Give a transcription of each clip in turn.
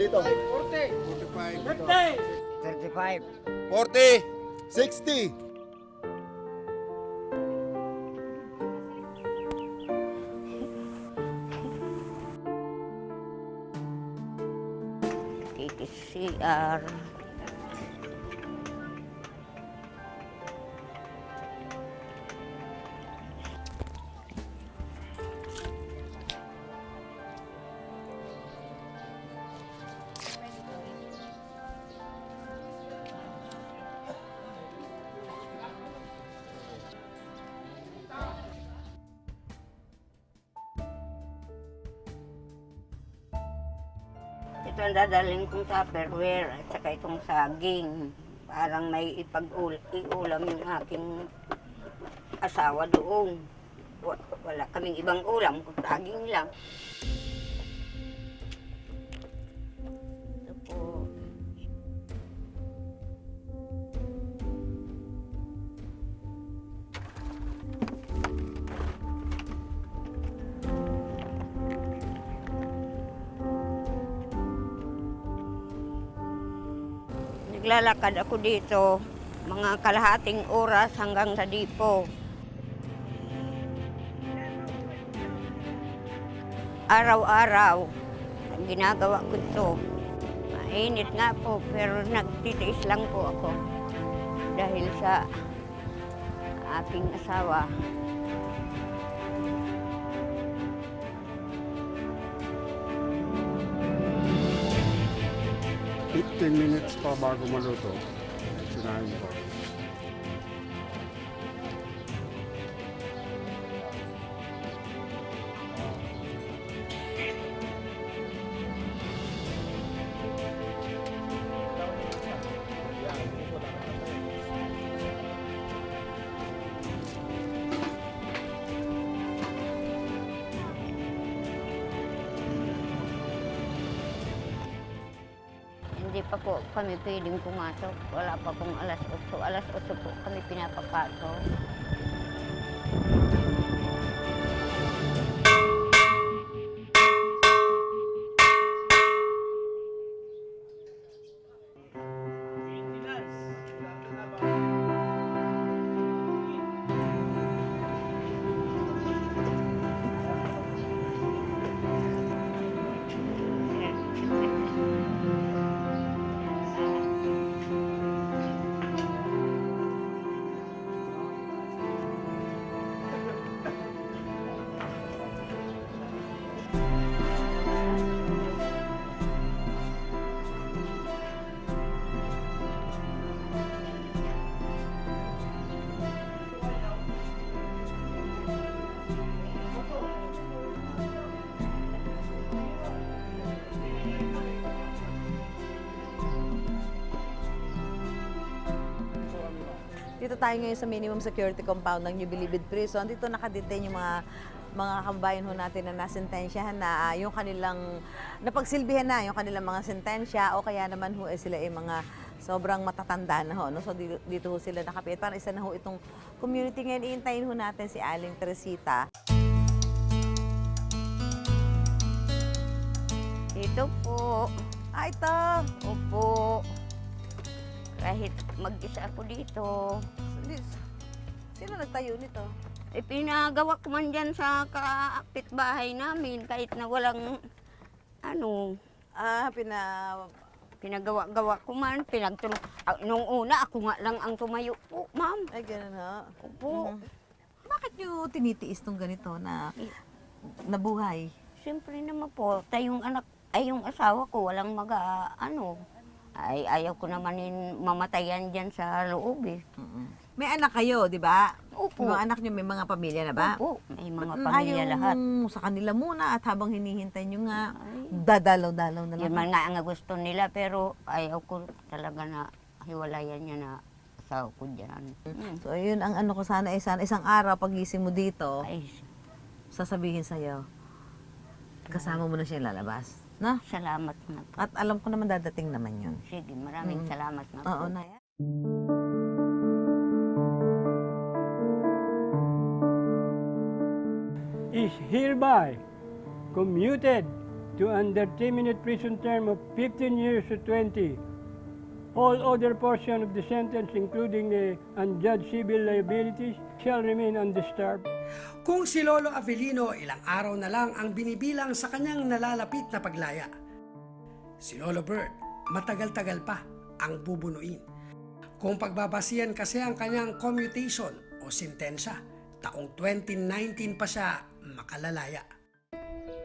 dito. 35. 40. 60. KKCR. Ito ang dadalhin kong Tupperware at saka itong saging. Parang may iulam yung aking asawa doon. Wala kaming ibang ulam, kung saging lang. Ito po. Naglalakad ako dito, mga kalahating oras hanggang sa dipo. Araw-araw, ang ginagawa ko ito. Mainit nga po, pero nagtitiis lang po ako. Dahil sa aking asawa. 15 minutes pa bago maluto. Sinahin ko. Hindi pa po kami pwedeng pumasok. Wala pa pong alas 8. Alas 8 po kami pinapapasok. Dito tayo ngayon sa minimum security compound ng New Bilibid Prison. Dito nakadetain yung mga kababayan ho natin na nasentensyahan na yung kanilang napagsilbihan na yung kanilang mga sentensya o kaya naman ho sila ay mga sobrang matatanda na ho. No? So dito ho sila nakapit. Para isa na ho itong community ngayon. Iintayin ho natin si Aling Teresita. Ito po. Ito! Opo. Kahit mag-isa ako dito. Sino nagtayo nito? Pinagawa ko man dyan sa kapitbahay namin kahit na walang pinagawa-gawa ko man. Nung una ako nga lang ang tumayo po, ma'am. Ay, ganun ho. Opo. Bakit nyo tinitiis tong ganito na nabuhay? Siyempre naman po, yung asawa ko walang ay ayaw ko naman mamatayan dyan sa loob eh. May anak kayo, di ba? Opo. Yung anak nyo may mga pamilya na ba? Opo, may mga pamilya lahat. Ayaw sa kanila muna at habang hinihintay nyo nga, dadalaw-dalaw na lang. Yun man nga ang gusto nila pero ayaw ko talaga na hiwalayan niya na asawa ko dyan. So yun ang ano ko sana isang araw pagising mo dito, Ay, sasabihin sa'yo, kasama mo na siya lalabas. No? salamat na po. At alam ko naman dadating naman yun. Sige, maraming salamat na po. Oo, Naya. Is hereby commuted to to under 3-minute prison term of 15 years to 20. All other portion of the sentence, including the unjudged civil liabilities, shall remain undisturbed. Kung si Lolo Avelino ilang araw na lang ang binibilang sa kanyang nalalapit na paglaya, si Lolo Bert matagal-tagal pa ang bubunuin. Kung pagbabasihan kasi ang kanyang commutation o sintensya, taong 2019 pa siya makalalaya.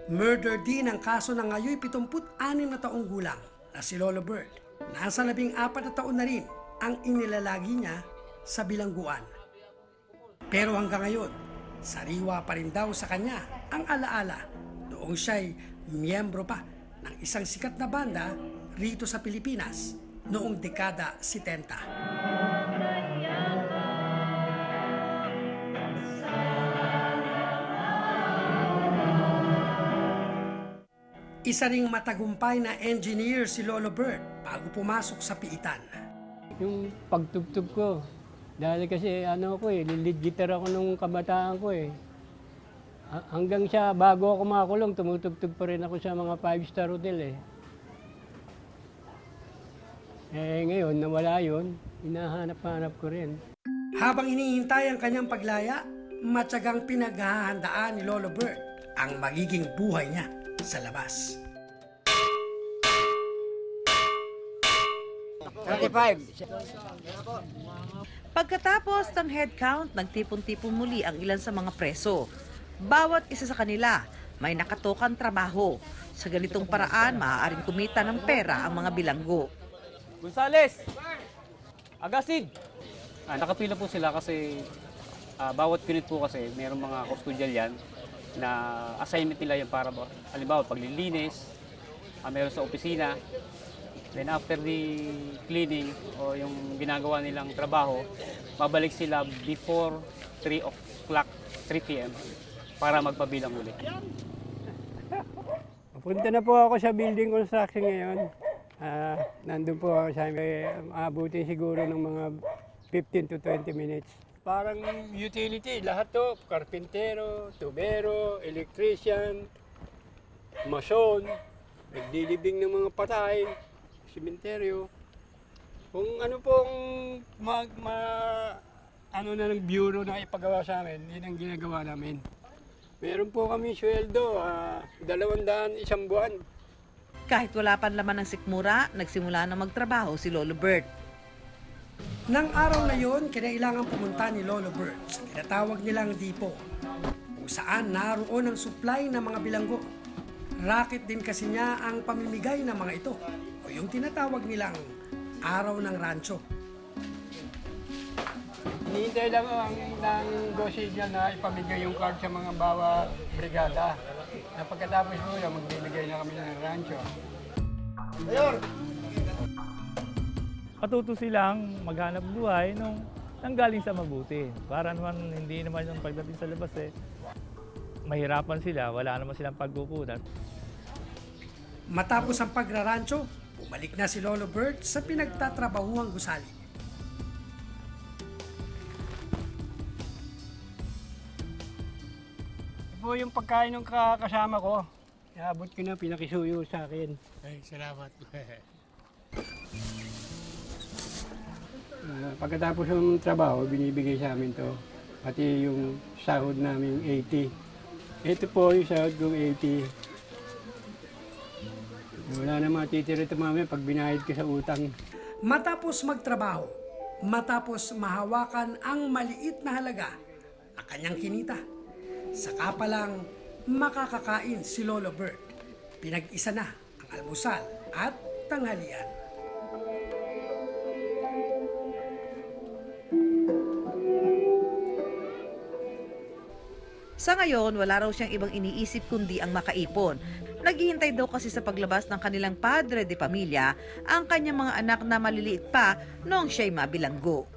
Murder din ang kaso ng ngayon 76 na taong gulang na si Lolo Bert. Nasa 14 na taon na rin ang inilalagi niya sa bilangguan. Pero hanggang ngayon, sariwa pa rin daw sa kanya ang alaala noong siya'y miyembro pa ng isang sikat na banda rito sa Pilipinas noong dekada 70. Isa ring matagumpay na engineer si Lolo Bert bago pumasok sa piitan. Yung pagtugtog ko, dahil kasi lead guitar ako nung kabataan ko eh. Hanggang siya, bago ako makulong, tumutugtog pa rin ako sa mga 5-star hotel eh. Ngayon, nawala yun, hinahanap-hanap ko rin. Habang hinihintay ang kanyang paglaya, matyagang pinaghahandaan ni Lolo Bert ang magiging buhay niya sa labas. 35. Pagkatapos ng head count, nagtipon-tipon muli ang ilan sa mga preso. Bawat isa sa kanila may nakatokang trabaho. Sa ganitong paraan, maaaring kumita ng pera ang mga bilanggo. Gonzales! Agasid! Nakapila po sila kasi bawat unit po kasi mayroong mga custodial yan na assignment nila yung para halimbawa paglilinis, meron sa opisina. Then after the cleaning o yung ginagawa nilang trabaho, babalik sila before 3 o'clock, 3 p.m. para magpabilang ulit. Punta na po ako sa building construction ngayon. Nandun po ako sa abutin siguro ng mga 15 to 20 minutes. Parang utility, lahat to, karpintero, tubero, electrician, mason, nagdilibing ng mga patay, sementeryo. Kung ano pong ng bureau na ipagawa sa amin, yun ang ginagawa namin. Meron po kami sweldo, 200 isang buwan. Kahit wala pa laman ng sikmura, nagsimula na magtrabaho si Lolo Bert. Nang araw na yon, kinailangan pumunta ni Lolo Bert sa tinatawag nilang dipo, kung saan naroon ang supply ng mga bilanggo. Racket din kasi niya ang pamimigay ng mga ito, o yung tinatawag nilang araw ng rancho. Hinihintay lang ng go signal na ipamigay yung card sa mga bawa brigada. Na pagkatapos mo lang, magbibigay na kami ng rancho. Matuto silang maghanap buhay nung nanggaling sa mabuti. Para naman hindi naman yung pagdating sa labas mahirapan sila, wala naman silang pagkukunan. Matapos ang pagrarancho, bumalik na si Lolo Bert sa pinagtatrabahuang gusali. Ito po yung pagkain ng kasama ko. Iabot ko na, pinakisuyo sa akin. Ay, salamat. Pagkatapos ng trabaho, binibigay sa amin to. Pati yung sahod namin 80. Ito po yung sahod kong 80. Wala na matitira ito mamaya pag binayad ko sa utang. Matapos magtrabaho, matapos mahawakan ang maliit na halaga na kanyang kinita, saka pa lang makakakain si Lolo Bert. Pinag-isa na ang almusal at tanghalian. Sa ngayon, wala raw siyang ibang iniisip kundi ang makaipon. Naghihintay daw kasi sa paglabas ng kanilang padre de pamilya ang kanyang mga anak na maliliit pa noong siya'y mabilanggo.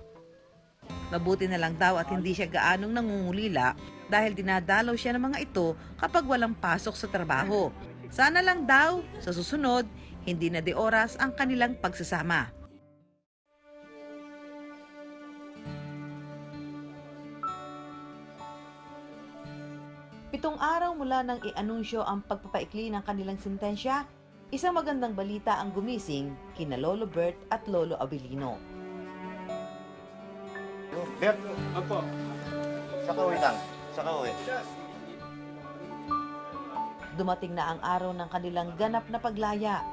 Mabuti na lang daw at hindi siya gaanong nangungulila dahil dinadalaw siya ng mga ito kapag walang pasok sa trabaho. Sana lang daw, sa susunod, hindi na de oras ang kanilang pagsasama. Pitong araw mula nang i-anunsyo ang pagpapaikli ng kanilang sentensya, isang magandang balita ang gumising kina Lolo Bert at Lolo Abilino. Bert, Opo. sa kauwi lang. Sa kauwi. Dumating na ang araw ng kanilang ganap na paglaya.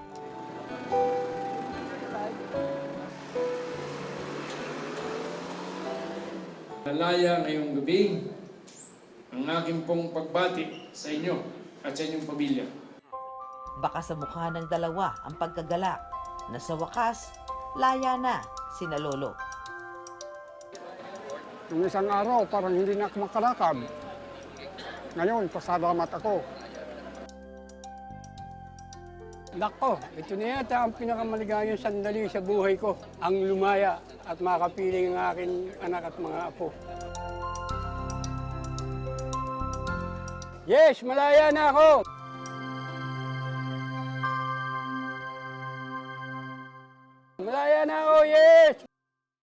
Nalaya ngayong gabi ang aking pong pagbati sa inyo at sa inyong pamilya. Baka sa mukha ng dalawa ang pagkagalak na sa wakas, laya na sina Lolo. Nung isang araw, parang hindi na ako makalakad. Ngayon, pasalamat ako. Nako, ito na yata ang pinakamaligayang sandali sa buhay ko. Ang lumaya at makapiling ng aking anak at mga apo. Yes, malaya na ako! Malaya na ako, yes!